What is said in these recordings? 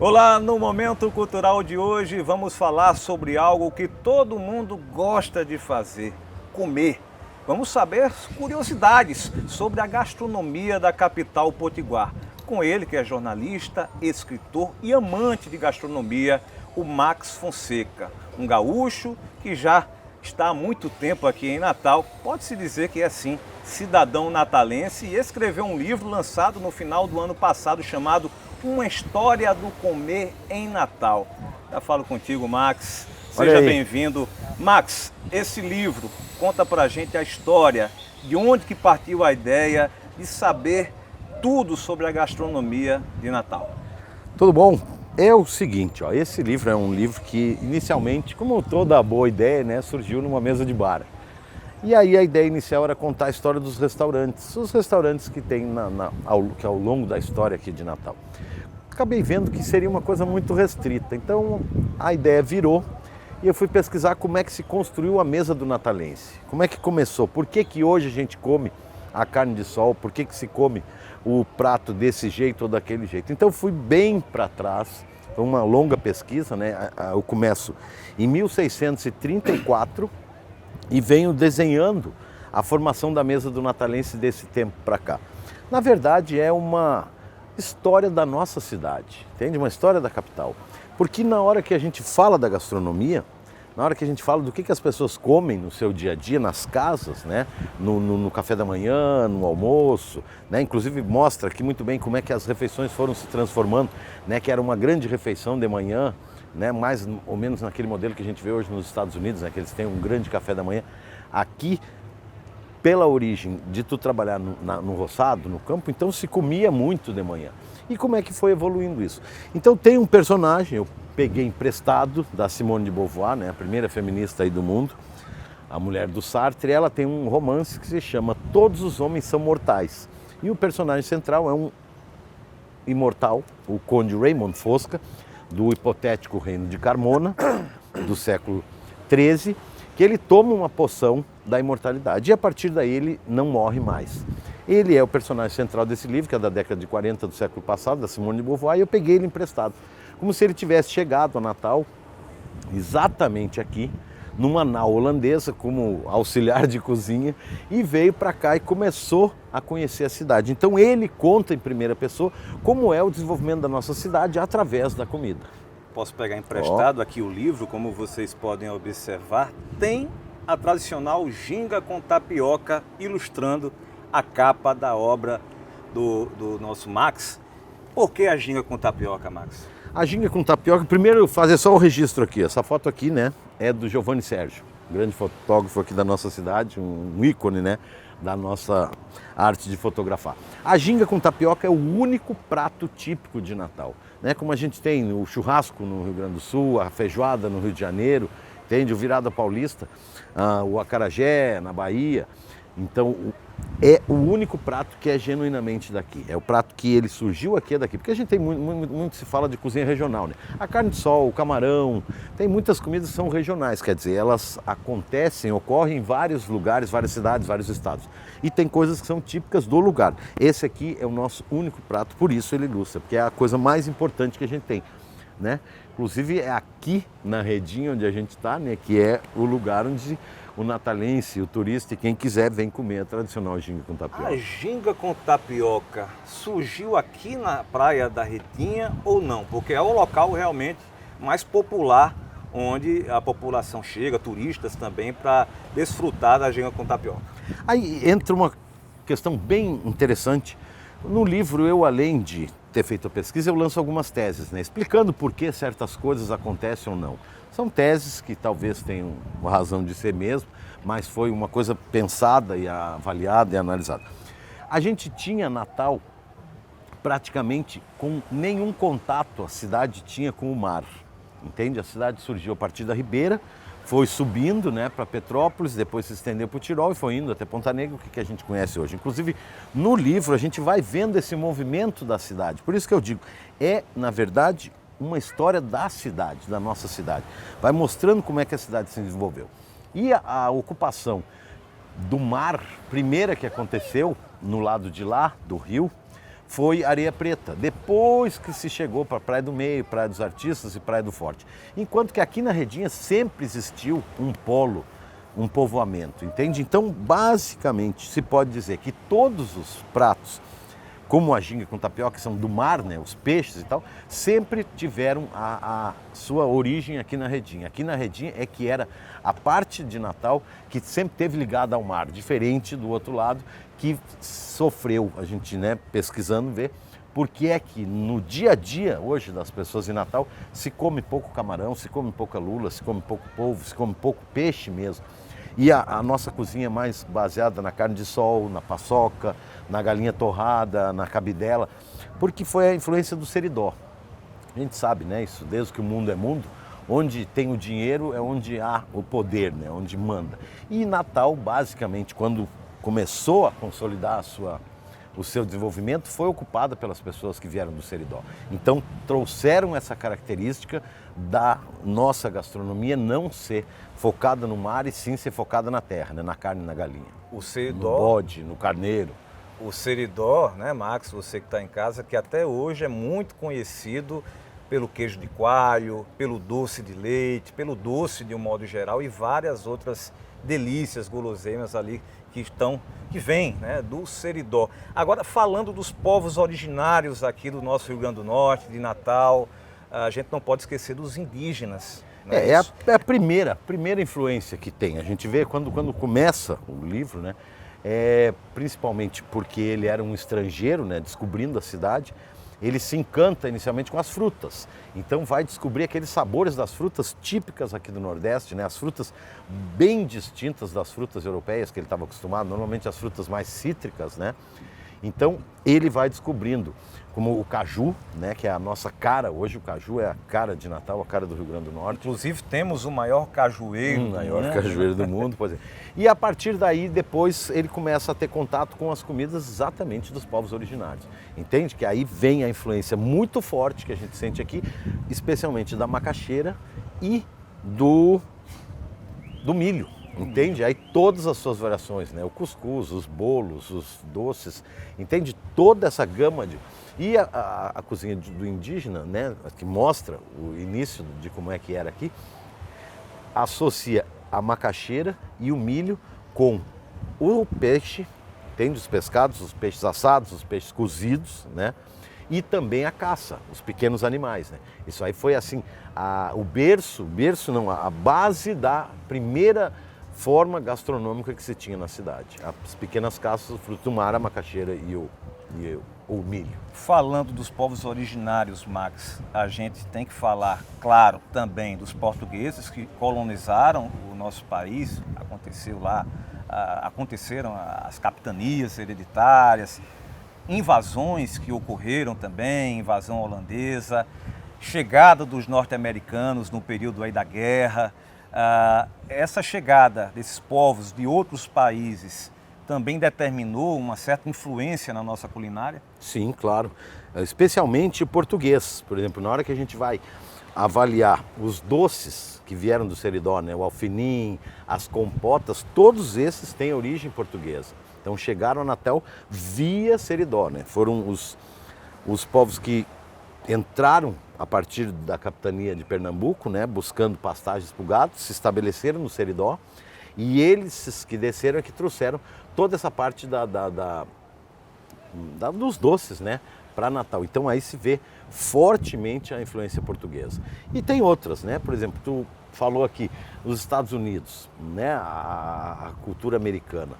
Olá, no Momento Cultural de hoje vamos falar sobre algo que todo mundo gosta de fazer, comer. Vamos saber curiosidades sobre a gastronomia da capital potiguar. Com ele, que é jornalista, escritor e amante de gastronomia, o Max Fonseca, um gaúcho que já está há muito tempo aqui em Natal, pode-se dizer que é sim, cidadão natalense, e escreveu um livro lançado no final do ano passado chamado Uma História do Comer em Natal. Já falo contigo, Max. Seja bem-vindo. Max, esse livro conta pra gente a história, de onde que partiu a ideia de saber tudo sobre a gastronomia de Natal. Tudo bom? É o seguinte, ó, esse livro é um livro que inicialmente, como toda boa ideia, né, surgiu numa mesa de bar. E aí a ideia inicial era contar a história dos restaurantes, os restaurantes que tem que ao longo da história aqui de Natal. Acabei vendo que seria uma coisa muito restrita, então a ideia virou e eu fui pesquisar como é que se construiu a mesa do natalense. Como é que começou? Por que que hoje a gente come a carne de sol? Por que que se come o prato desse jeito ou daquele jeito? Então fui bem para trás, foi uma longa pesquisa, né? Eu começo em 1634 e venho desenhando a formação da mesa do natalense desse tempo para cá. Na verdade é uma história da nossa cidade, entende? Uma história da capital. Porque na hora que a gente fala da gastronomia, na hora que a gente fala do que as pessoas comem no seu dia a dia, nas casas, né? No café da manhã, no almoço, né? Inclusive mostra aqui muito bem como é que as refeições foram se transformando, né? Que era uma grande refeição de manhã, né? Mais ou menos naquele modelo que a gente vê hoje nos Estados Unidos, né? Que eles têm um grande café da manhã. Aqui, pela origem de tu trabalhar no roçado, no campo, então se comia muito de manhã. E como é que foi evoluindo isso? Então tem um personagem, eu peguei emprestado da Simone de Beauvoir, né, a primeira feminista aí do mundo, a mulher do Sartre, e ela tem um romance que se chama Todos os Homens São Mortais. E o personagem central é um imortal, o Conde Raymond Fosca, do hipotético reino de Carmona, do século XIII, que ele toma uma poção da imortalidade e a partir daí ele não morre mais. Ele é o personagem central desse livro, que é da década de 40 do século passado, da Simone de Beauvoir, e eu peguei ele emprestado, como se ele tivesse chegado a Natal, exatamente aqui, numa nau holandesa, como auxiliar de cozinha, e veio para cá e começou a conhecer a cidade. Então ele conta em primeira pessoa como é o desenvolvimento da nossa cidade através da comida. Posso pegar emprestado aqui o livro, como vocês podem observar, tem a tradicional ginga com tapioca ilustrando a capa da obra do nosso Max. Por que a ginga com tapioca, Max? A ginga com tapioca, primeiro fazer só o registro aqui, essa foto aqui, né, é do Giovanni Sérgio, grande fotógrafo aqui da nossa cidade, um ícone, né, da nossa arte de fotografar. A ginga com tapioca é o único prato típico de Natal, né, como a gente tem o churrasco no Rio Grande do Sul, a feijoada no Rio de Janeiro, entende, o virada paulista, o acarajé na Bahia. Então é o único prato que é genuinamente daqui, é o prato que ele surgiu aqui, é daqui, porque a gente tem muito se fala de cozinha regional, né? A carne de sol, o camarão, tem muitas comidas que são regionais, quer dizer, elas acontecem, ocorrem em vários lugares, várias cidades, vários estados, e tem coisas que são típicas do lugar. Esse aqui é o nosso único prato, por isso ele ilustra, porque é a coisa mais importante que a gente tem, né? Inclusive é aqui na redinha onde a gente está, né, que é o lugar onde o natalense, o turista e quem quiser vem comer a tradicional ginga com tapioca. A ginga com tapioca surgiu aqui na Praia da Redinha ou não? Porque é o local realmente mais popular onde a população chega, turistas também, para desfrutar da ginga com tapioca. Aí entra uma questão bem interessante. No livro, eu além de ter feito a pesquisa, eu lanço algumas teses, né, explicando por que certas coisas acontecem ou não. São teses que talvez tenham razão de ser mesmo, mas foi uma coisa pensada e avaliada e analisada. A gente tinha Natal praticamente com nenhum contato a cidade tinha com o mar, entende? A cidade surgiu a partir da Ribeira, foi subindo, né, para Petrópolis, depois se estendeu para o Tirol e foi indo até Ponta Negra, o que a gente conhece hoje. Inclusive, no livro a gente vai vendo esse movimento da cidade. Por isso que eu digo, é, na verdade, uma história da cidade, da nossa cidade. Vai mostrando como é que a cidade se desenvolveu. E a ocupação do mar, primeira que aconteceu no lado de lá, do rio, foi Areia Preta, depois que se chegou para Praia do Meio, Praia dos Artistas e Praia do Forte. Enquanto que aqui na Redinha sempre existiu um polo, um povoamento, entende? Então, basicamente, se pode dizer que todos os pratos, como a ginga com tapioca, que são do mar, né, os peixes e tal, sempre tiveram a sua origem aqui na Redinha. Aqui na Redinha é que era a parte de Natal que sempre esteve ligada ao mar, diferente do outro lado, que sofreu, a gente, né, pesquisando, vê, porque é que no dia a dia, hoje, das pessoas em Natal, se come pouco camarão, se come pouca lula, se come pouco polvo, se come pouco peixe mesmo. E a nossa cozinha é mais baseada na carne de sol, na paçoca, na galinha torrada, na cabidela, porque foi a influência do seridó. A gente sabe, né, isso desde que o mundo é mundo, onde tem o dinheiro é onde há o poder, né, onde manda. E Natal, basicamente, quando começou a consolidar o seu desenvolvimento, foi ocupada pelas pessoas que vieram do seridó. Então, trouxeram essa característica da nossa gastronomia não ser focada no mar e sim ser focada na terra, né? Na carne e na galinha. O seridó, no bode, no carneiro. O seridó, né, Max, você que está em casa, que até hoje é muito conhecido pelo queijo de coalho, pelo doce de leite, pelo doce de um modo geral e várias outras delícias, guloseimas ali que vêm, né, do seridó. Agora, falando dos povos originários aqui do nosso Rio Grande do Norte, de Natal, a gente não pode esquecer dos indígenas. É a primeira influência que tem. A gente vê quando começa o livro, né, principalmente porque ele era um estrangeiro, né, descobrindo a cidade, ele se encanta inicialmente com as frutas. Então vai descobrir aqueles sabores das frutas típicas aqui do Nordeste, né? As frutas bem distintas das frutas europeias que ele estava acostumado, normalmente as frutas mais cítricas, né? Então ele vai descobrindo, como o caju, né, que é a nossa cara. Hoje o caju é a cara de Natal, a cara do Rio Grande do Norte. Inclusive temos o maior cajueiro cajueiro do mundo, pois é. E a partir daí, depois, ele começa a ter contato com as comidas exatamente dos povos originários. Entende? Que aí vem a influência muito forte que a gente sente aqui, especialmente da macaxeira e do milho. Entende? Aí todas as suas variações, né? O cuscuz, os bolos, os doces, entende? Toda essa gama de... E a cozinha do indígena, né, que mostra o início de como é que era aqui, associa a macaxeira e o milho com o peixe, entende? Os pescados, os peixes assados, os peixes cozidos, né? E também a caça, os pequenos animais, né? Isso aí foi assim, a base da primeira forma gastronômica que se tinha na cidade. As pequenas caças, o fruto do mar, a macaxeira e o milho. Falando dos povos originários, Max, a gente tem que falar, claro, também dos portugueses que colonizaram o nosso país. Aconteceram as capitanias hereditárias, invasões que ocorreram também, invasão holandesa, chegada dos norte-americanos no período aí da guerra. Essa chegada desses povos de outros países também determinou uma certa influência na nossa culinária? Sim, claro. Especialmente o português. Por exemplo, na hora que a gente vai avaliar os doces que vieram do seridó, né? O alfinim, as compotas, todos esses têm origem portuguesa. Então chegaram a Natal via seridó, né? Foram os povos que entraram a partir da capitania de Pernambuco, né, buscando pastagens para o gado, se estabeleceram no seridó, e eles que desceram é que trouxeram toda essa parte dos doces, né, para Natal. Então aí se vê fortemente a influência portuguesa. E tem outras, né? Por exemplo, tu falou aqui, os Estados Unidos, né, a cultura americana.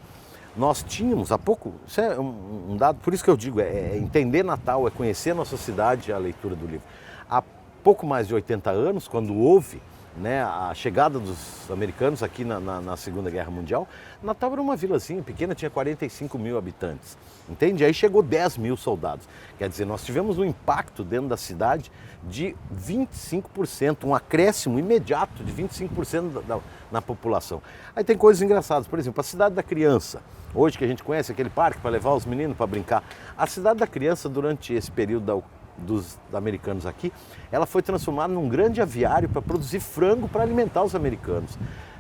Nós tínhamos há pouco, isso é um dado, por isso que eu digo, entender Natal, é conhecer a nossa cidade, a leitura do livro. Há pouco mais de 80 anos, quando houve, né, a chegada dos americanos aqui na Segunda Guerra Mundial, Natal era uma vilazinha pequena, tinha 45 mil habitantes, entende? Aí chegou 10 mil soldados. Quer dizer, nós tivemos um impacto dentro da cidade de 25%, um acréscimo imediato de 25% na população. Aí tem coisas engraçadas, por exemplo, a Cidade da Criança, hoje que a gente conhece aquele parque para levar os meninos para brincar, a Cidade da Criança, durante esse período dos americanos aqui, ela foi transformada num grande aviário para produzir frango para alimentar os americanos.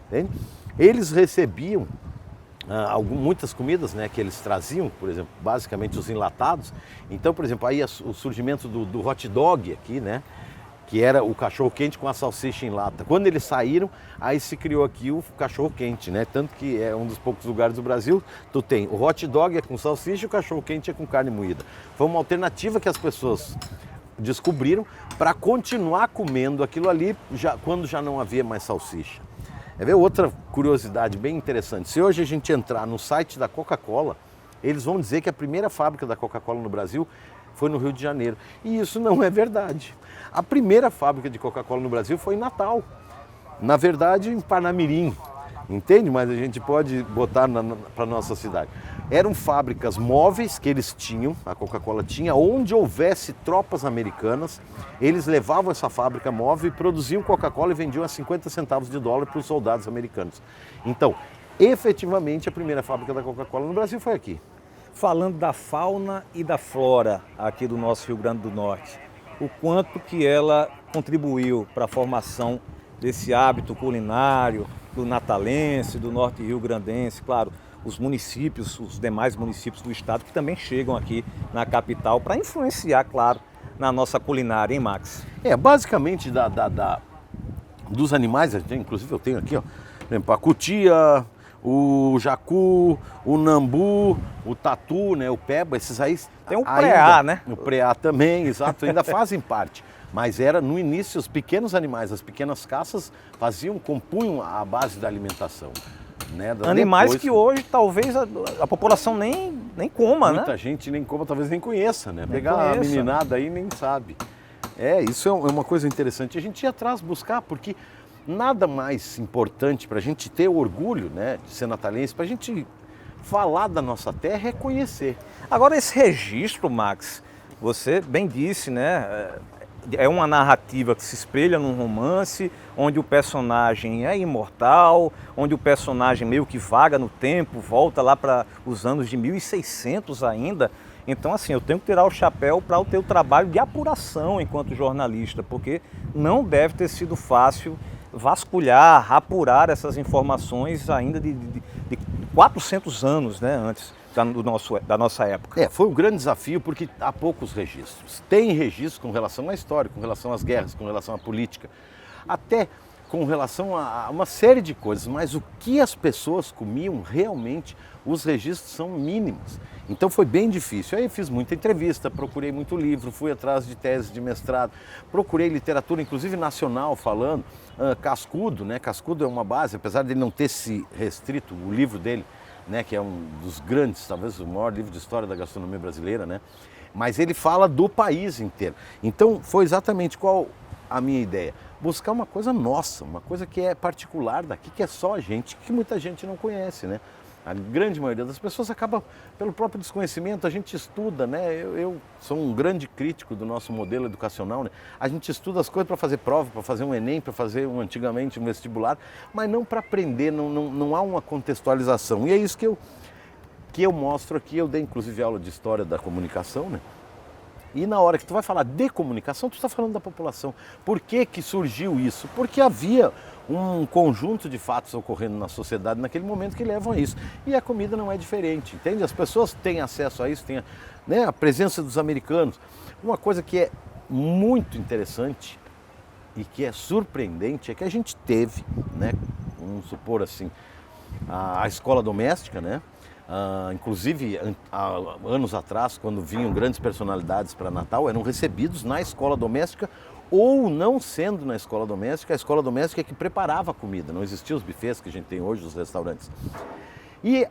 Entende? Eles recebiam muitas comidas, né, que eles traziam, por exemplo, basicamente os enlatados. Então, por exemplo, aí o surgimento do hot dog aqui, né, que era o cachorro-quente com a salsicha em lata. Quando eles saíram, aí se criou aqui o cachorro-quente, né? Tanto que é um dos poucos lugares do Brasil, tu tem o hot dog é com salsicha e o cachorro-quente é com carne moída. Foi uma alternativa que as pessoas descobriram para continuar comendo aquilo ali quando já não havia mais salsicha. Outra curiosidade bem interessante, se hoje a gente entrar no site da Coca-Cola, eles vão dizer que a primeira fábrica da Coca-Cola no Brasil foi no Rio de Janeiro. E isso não é verdade. A primeira fábrica de Coca-Cola no Brasil foi em Natal. Na verdade, em Parnamirim. Entende? Mas a gente pode botar para a nossa cidade. Eram fábricas móveis que eles tinham, a Coca-Cola tinha, onde houvesse tropas americanas, eles levavam essa fábrica móvel e produziam Coca-Cola e vendiam a 50 centavos de dólar para os soldados americanos. Então, efetivamente, a primeira fábrica da Coca-Cola no Brasil foi aqui. Falando da fauna e da flora aqui do nosso Rio Grande do Norte, o quanto que ela contribuiu para a formação desse hábito culinário do natalense, do norte rio-grandense, claro, os municípios, os demais municípios do estado que também chegam aqui na capital para influenciar, claro, na nossa culinária, hein, Max? Basicamente dos animais, inclusive eu tenho aqui, ó, por exemplo, a cutia, o jacu, o nambu, o tatu, né, o peba, esses aí... Tem o preá, né? O preá também, exato, ainda fazem parte. Mas era no início, os pequenos animais, as pequenas caças compunham a base da alimentação. Né? Animais depois, que hoje talvez a população nem coma, né? Muita gente nem coma, talvez nem conheça, né? Pegar a meninada aí nem sabe. Isso é uma coisa interessante. A gente ia atrás buscar, porque nada mais importante para a gente ter orgulho, né, de ser natalense, para a gente falar da nossa terra é conhecer. Agora esse registro, Max, você bem disse, né? É uma narrativa que se espelha num romance, onde o personagem é imortal, onde o personagem meio que vaga no tempo, volta lá para os anos de 1600 ainda. Então, assim, eu tenho que tirar o chapéu para o teu trabalho de apuração enquanto jornalista, porque não deve ter sido fácil vasculhar, apurar essas informações ainda de 400 anos, né, antes da nossa época. Foi um grande desafio porque há poucos registros. Tem registros com relação à história, com relação às guerras, com relação à política, até com relação a uma série de coisas, mas o que as pessoas comiam realmente, os registros são mínimos. Então foi bem difícil. Aí fiz muita entrevista, procurei muito livro, fui atrás de tese de mestrado, procurei literatura, inclusive nacional, falando. Cascudo, né? Cascudo é uma base, apesar de ele não ter se restrito, o livro dele, né, que é um dos grandes, talvez o maior livro de história da gastronomia brasileira, né? Mas ele fala do país inteiro. Então foi exatamente qual a minha ideia. Buscar uma coisa nossa, uma coisa que é particular daqui, que é só a gente, que muita gente não conhece, né? A grande maioria das pessoas acaba pelo próprio desconhecimento, a gente estuda, né? Eu sou um grande crítico do nosso modelo educacional, né? A gente estuda as coisas para fazer prova, para fazer um Enem, para fazer antigamente um vestibular, mas não para aprender, não há uma contextualização. E é isso que eu mostro aqui, eu dei inclusive aula de História da Comunicação, né? E na hora que tu vai falar de comunicação, tu está falando da população. Por que que surgiu isso? Porque havia um conjunto de fatos ocorrendo na sociedade naquele momento que levam a isso. E a comida não é diferente, entende? As pessoas têm acesso a isso, têm a presença dos americanos. Uma coisa que é muito interessante e que é surpreendente é que a gente teve, né, vamos supor assim, a escola doméstica, né? Inclusive, há anos atrás, quando vinham grandes personalidades para Natal, eram recebidos na escola doméstica ou não sendo na escola doméstica, a escola doméstica é que preparava a comida, não existiam os buffets que a gente tem hoje nos restaurantes. E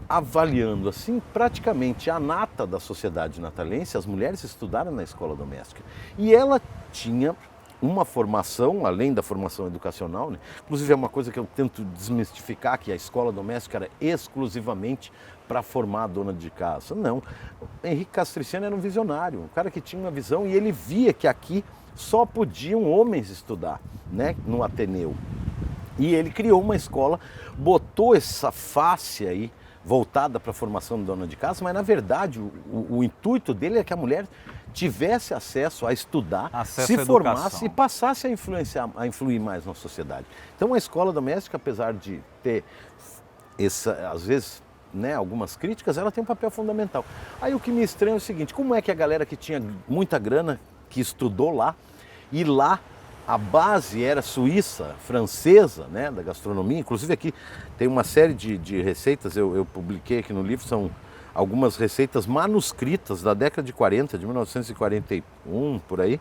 avaliando assim, praticamente a nata da sociedade natalense, as mulheres estudaram na escola doméstica. E ela tinha uma formação, além da formação educacional, né? Inclusive é uma coisa que eu tento desmistificar, que a escola doméstica era exclusivamente para formar a dona de casa. Não, Henrique Castriciano era um visionário, um cara que tinha uma visão e ele via que aqui só podiam homens estudar, né, no Ateneu. E ele criou uma escola, botou essa face aí, voltada para a formação da dona de casa, mas na verdade o intuito dele é que a mulher tivesse acesso a estudar, se formasse e passasse a influir mais na sociedade. Então a escola doméstica, apesar de ter às vezes, né, algumas críticas, ela tem um papel fundamental. Aí o que me estranha é o seguinte, como é que a galera que tinha muita grana, que estudou lá, e lá a base era suíça, francesa, né, da gastronomia, inclusive aqui tem uma série de receitas, eu publiquei aqui no livro, são algumas receitas manuscritas da década de 40, de 1941, por aí.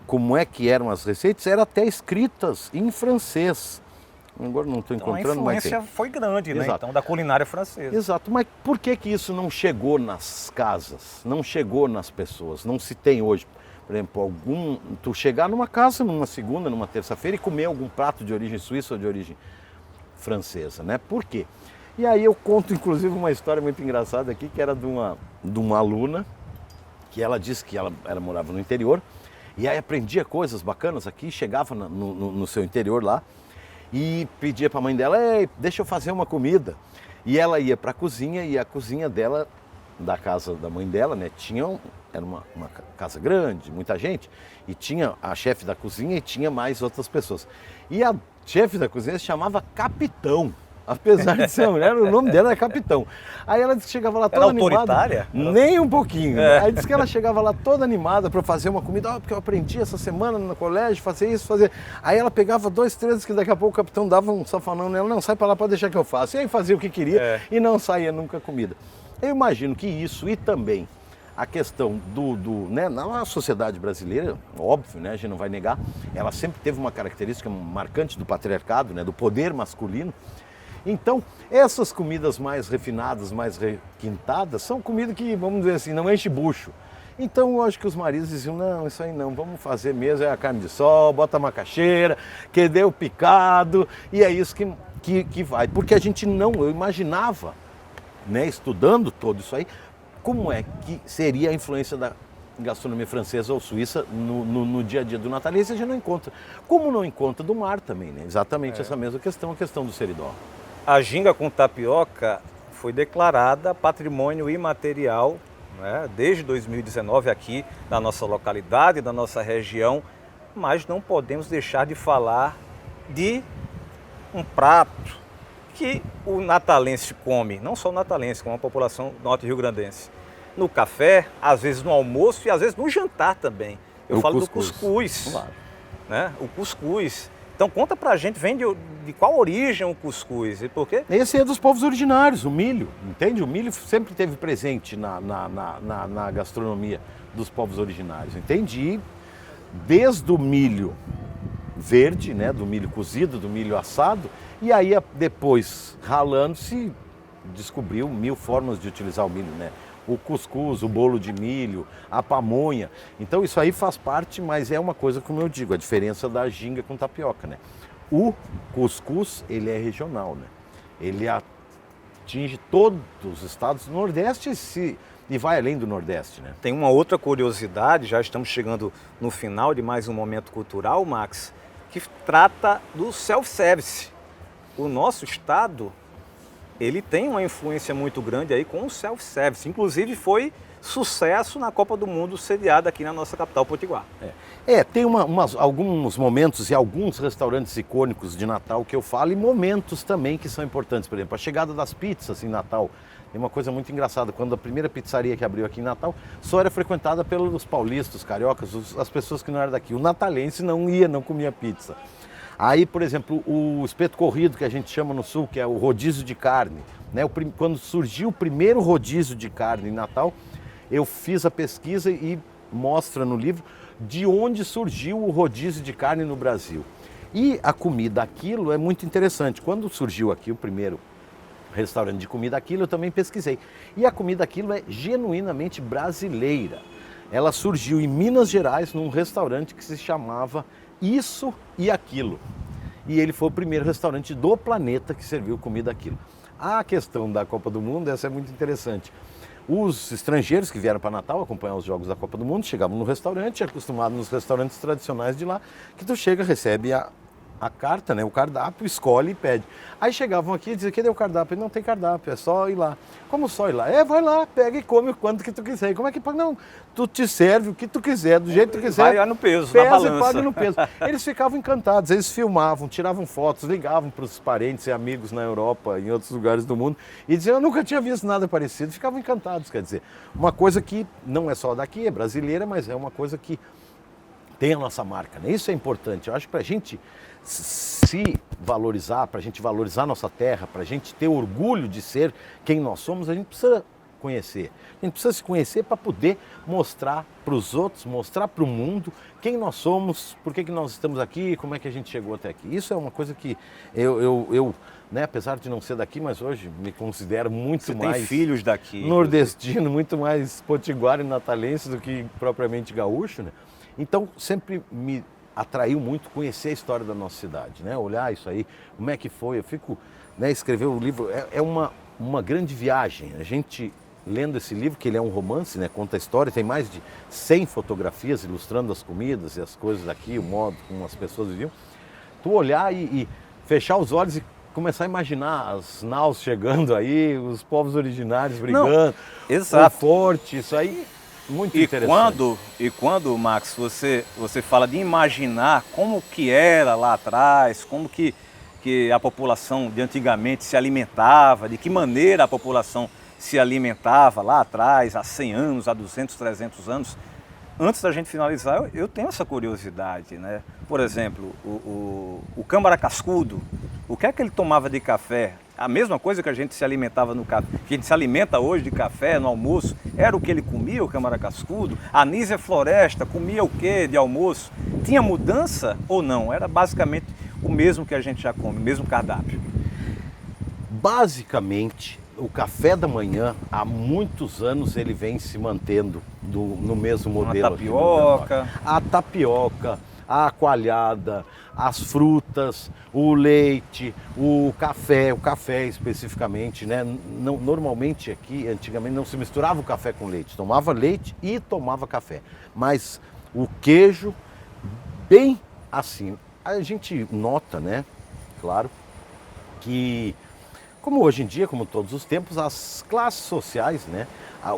Como é que eram as receitas? Eram até escritas em francês. Agora não estou encontrando, mas a influência foi grande, né? Então, da culinária francesa. Exato, mas por que isso não chegou nas casas, não chegou nas pessoas? Não se tem hoje, por exemplo, tu chegar numa casa, numa segunda, numa terça-feira e comer algum prato de origem suíça ou de origem francesa, né? Por quê? E aí eu conto, inclusive, uma história muito engraçada aqui, que era de uma aluna, que ela disse que ela morava no interior, e aí aprendia coisas bacanas aqui, chegava no seu interior lá, e pedia para a mãe dela, ei, deixa eu fazer uma comida. E ela ia para a cozinha, e a cozinha dela, da casa da mãe dela, né, era uma casa grande, muita gente, e tinha a chefe da cozinha e tinha mais outras pessoas. E a chefe da cozinha se chamava Capitão. Apesar de ser mulher, o nome dela é Capitão. Aí ela disse que chegava lá toda animada. Autoritária? Nem um pouquinho. Aí disse que ela chegava lá toda animada para fazer uma comida. Porque eu aprendi essa semana no colégio, fazer isso, fazer... Aí ela pegava 2, 3, que daqui a pouco o Capitão dava um safanão nela. Não, sai para lá para deixar que eu faço. E aí fazia o que queria e não saía nunca comida. Eu imagino que isso e também a questão né, na sociedade brasileira, óbvio, né, a gente não vai negar, ela sempre teve uma característica marcante do patriarcado, né, do poder masculino. Então, essas comidas mais refinadas, mais requintadas, são comida que, vamos dizer assim, não enche bucho. Então, eu acho que os maridos diziam, não, isso aí não, vamos fazer mesmo, é a carne de sol, bota a macaxeira, que dê o picado, e é isso que vai. Porque a gente eu imaginava, né, estudando tudo isso aí, como é que seria a influência da gastronomia francesa ou suíça no dia a dia do natalicio, a gente não encontra. Como não encontra do mar também, né? Exatamente essa mesma questão, a questão do seridó. A ginga com tapioca foi declarada patrimônio imaterial, né, desde 2019 aqui na nossa localidade, na nossa região, mas não podemos deixar de falar de um prato que o natalense come, não só o natalense, como a população norte rio-grandense, no café, às vezes no almoço e às vezes no jantar também. Eu falo do cuscuz, claro, né? O cuscuz. Então conta pra gente, vem de qual origem o cuscuz e por quê? Esse é dos povos originários, o milho, entende? O milho sempre esteve presente na gastronomia dos povos originários, entende? E desde o milho verde, né, do milho cozido, do milho assado, e aí depois, ralando-se, descobriu 1000 formas de utilizar o milho, né? O cuscuz, o bolo de milho, a pamonha. Então isso aí faz parte, mas é uma coisa, como eu digo, a diferença da ginga com tapioca, né? O cuscuz, ele é regional, né? Ele atinge todos os estados do Nordeste e vai além do Nordeste, né? Tem uma outra curiosidade, já estamos chegando no final de mais um momento cultural, Max, que trata do self-service. O nosso estado, ele tem uma influência muito grande aí com o self-service. Inclusive foi sucesso na Copa do Mundo sediada aqui na nossa capital, Potiguar. Tem alguns momentos e alguns restaurantes icônicos de Natal que eu falo e momentos também que são importantes. Por exemplo, a chegada das pizzas em Natal. Tem uma coisa muito engraçada, quando a primeira pizzaria que abriu aqui em Natal só era frequentada pelos paulistas, cariocas, as pessoas que não eram daqui. O natalense não comia pizza. Aí, por exemplo, o espeto corrido, que a gente chama no sul, que é o rodízio de carne, né? Quando surgiu o primeiro rodízio de carne em Natal, eu fiz a pesquisa e mostra no livro de onde surgiu o rodízio de carne no Brasil. E a comida Aquilo é muito interessante. Quando surgiu aqui o primeiro restaurante de comida Aquilo, eu também pesquisei. E a comida Aquilo é genuinamente brasileira. Ela surgiu em Minas Gerais, num restaurante que se chamava Isso e Aquilo. E ele foi o primeiro restaurante do planeta que serviu comida Aquilo. A questão da Copa do Mundo, essa é muito interessante. Os estrangeiros que vieram para Natal acompanhar os jogos da Copa do Mundo chegavam no restaurante, acostumados nos restaurantes tradicionais de lá, que tu chega, recebe a a carta, né, o cardápio, escolhe e pede. Aí chegavam aqui e diziam, cadê o cardápio? Não tem cardápio, é só ir lá. Como só ir lá? Vai lá, pega e come o quanto que tu quiser. E como é que paga? Não, tu te serve o que tu quiser, do jeito que tu quiser. Vai no peso, pesa na balança. E paga no peso. Eles ficavam encantados, eles filmavam, tiravam fotos, ligavam para os parentes e amigos na Europa, em outros lugares do mundo, e diziam, eu nunca tinha visto nada parecido. Ficavam encantados, quer dizer, uma coisa que não é só daqui, é brasileira, mas é uma coisa que tem a nossa marca, né? Isso é importante. Eu acho que para a gente se valorizar, para a gente valorizar a nossa terra, para a gente ter orgulho de ser quem nós somos, a gente precisa conhecer. A gente precisa se conhecer para poder mostrar para os outros, mostrar para o mundo quem nós somos, por que nós estamos aqui, como é que a gente chegou até aqui. Isso é uma coisa que eu né, apesar de não ser daqui, mas hoje me considero muito Você mais tem filhos daqui, nordestino, muito mais potiguar e natalense do que propriamente gaúcho, né? Então sempre me atraiu muito conhecer a história da nossa cidade, né? Olhar isso aí, como é que foi, eu fico, né, escrever o livro, é uma grande viagem. A gente lendo esse livro, que ele é um romance, né, conta a história, tem mais de 100 fotografias ilustrando as comidas e as coisas daqui, o modo como as pessoas viviam, tu olhar e fechar os olhos e começar a imaginar as naus chegando aí, os povos originários brigando, não, exato. o forte, isso aí muito interessante. E quando, Max, você fala de imaginar como que era lá atrás, como que a população de antigamente se alimentava, de que maneira a população se alimentava lá atrás, há 100 anos, há 200, 300 anos, antes da gente finalizar, eu tenho essa curiosidade, né? Por exemplo, o câmara cascudo, o que é que ele tomava de café? A mesma coisa que a gente se alimentava no café, que a gente se alimenta hoje de café no almoço, era o que ele comia, o câmara cascudo? A Anísia Floresta comia o que de almoço? Tinha mudança ou não? Era basicamente o mesmo que a gente já come, o mesmo cardápio. Basicamente, o café da manhã, há muitos anos, ele vem se mantendo no mesmo modelo. A tapioca. A tapioca, a coalhada, as frutas, o leite, o café especificamente, né? Não, normalmente aqui, antigamente, não se misturava o café com leite. Tomava leite e tomava café. Mas o queijo, bem assim. A gente nota, né? Claro, que como hoje em dia, como todos os tempos, as classes sociais, né,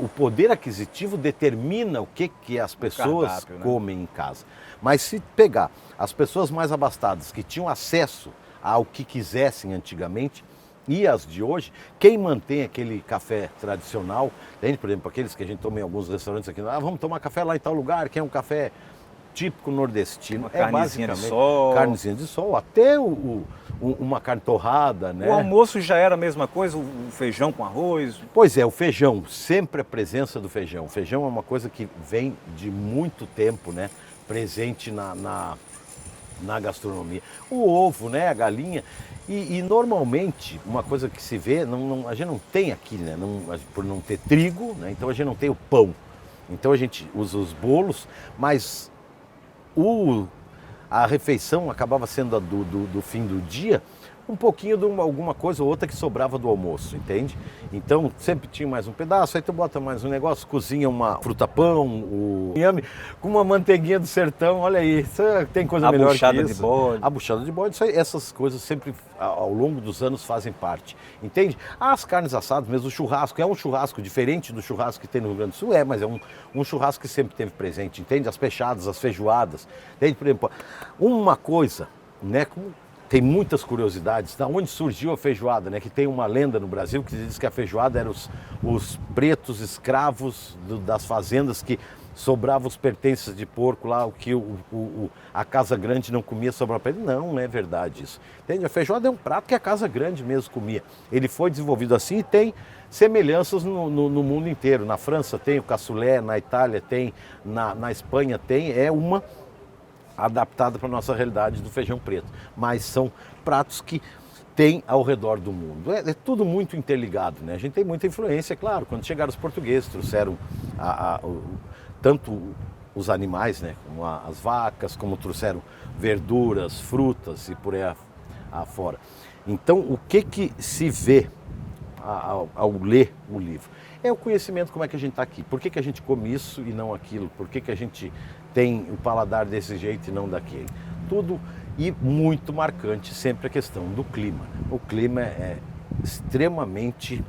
o poder aquisitivo determina o que as pessoas cardápio, né? comem em casa. Mas se pegar as pessoas mais abastadas, que tinham acesso ao que quisessem antigamente, e as de hoje, quem mantém aquele café tradicional, tem, por exemplo, aqueles que a gente toma em alguns restaurantes aqui, vamos tomar café lá em tal lugar, que é um café típico nordestino. Uma carnezinha de sol. Carnezinha de sol, até uma carne torrada, né? O almoço já era a mesma coisa, o feijão com arroz? Pois é, o feijão, sempre a presença do feijão. O feijão é uma coisa que vem de muito tempo, né? Presente na gastronomia. O ovo, né? A galinha. E normalmente, uma coisa que se vê, a gente não tem aqui, né? Por não ter trigo, né? Então a gente não tem o pão. Então a gente usa os bolos, mas a refeição acabava sendo do fim do dia, um pouquinho de alguma coisa ou outra que sobrava do almoço, entende? Então sempre tinha mais um pedaço, aí tu bota mais um negócio, cozinha uma fruta-pão, o inhame, com uma manteiguinha do sertão, olha aí, isso tem coisa melhor que isso. A buchada de bode. A buchada de bode, essas coisas sempre ao longo dos anos fazem parte, entende? As carnes assadas, mesmo o churrasco, é um churrasco diferente do churrasco que tem no Rio Grande do Sul, mas é um churrasco que sempre teve presente, entende? As peixadas, as feijoadas, entende? Por exemplo, uma coisa, né, tem muitas curiosidades, da onde surgiu a feijoada, né? Que tem uma lenda no Brasil que diz que a feijoada eram os pretos escravos das fazendas que sobravam os pertences de porco lá, o que a Casa Grande não comia sobrava para ele. Não é verdade isso. Entende? A feijoada é um prato que a Casa Grande mesmo comia. Ele foi desenvolvido assim e tem semelhanças no mundo inteiro. Na França tem o cassoulet, na Itália tem, na Espanha tem, é uma adaptada para a nossa realidade do feijão preto, mas são pratos que tem ao redor do mundo. É tudo muito interligado, né? A gente tem muita influência, claro, quando chegaram os portugueses, trouxeram tanto os animais, né, como as vacas, como trouxeram verduras, frutas e por aí afora. Então, o que se vê ao ler o livro? É o conhecimento, como é que a gente está aqui, por que a gente come isso e não aquilo, por que a gente tem o paladar desse jeito e não daquele. Tudo E muito marcante sempre a questão do clima. O clima é extremamente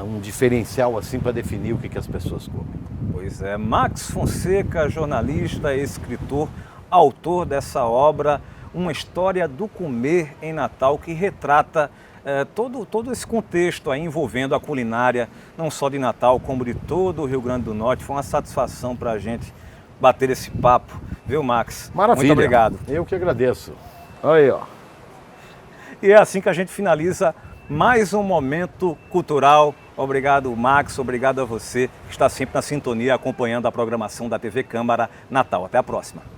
um diferencial assim para definir o que as pessoas comem. Pois é, Max Fonseca, jornalista, escritor, autor dessa obra, Uma História do Comer em Natal, que retrata todo esse contexto aí envolvendo a culinária, não só de Natal, como de todo o Rio Grande do Norte. Foi uma satisfação para a gente bater esse papo, viu, Max? Maravilha. Muito obrigado. Eu que agradeço. Aí, ó. E é assim que a gente finaliza mais um Momento Cultural. Obrigado, Max. Obrigado a você que está sempre na sintonia acompanhando a programação da TV Câmara Natal. Até a próxima.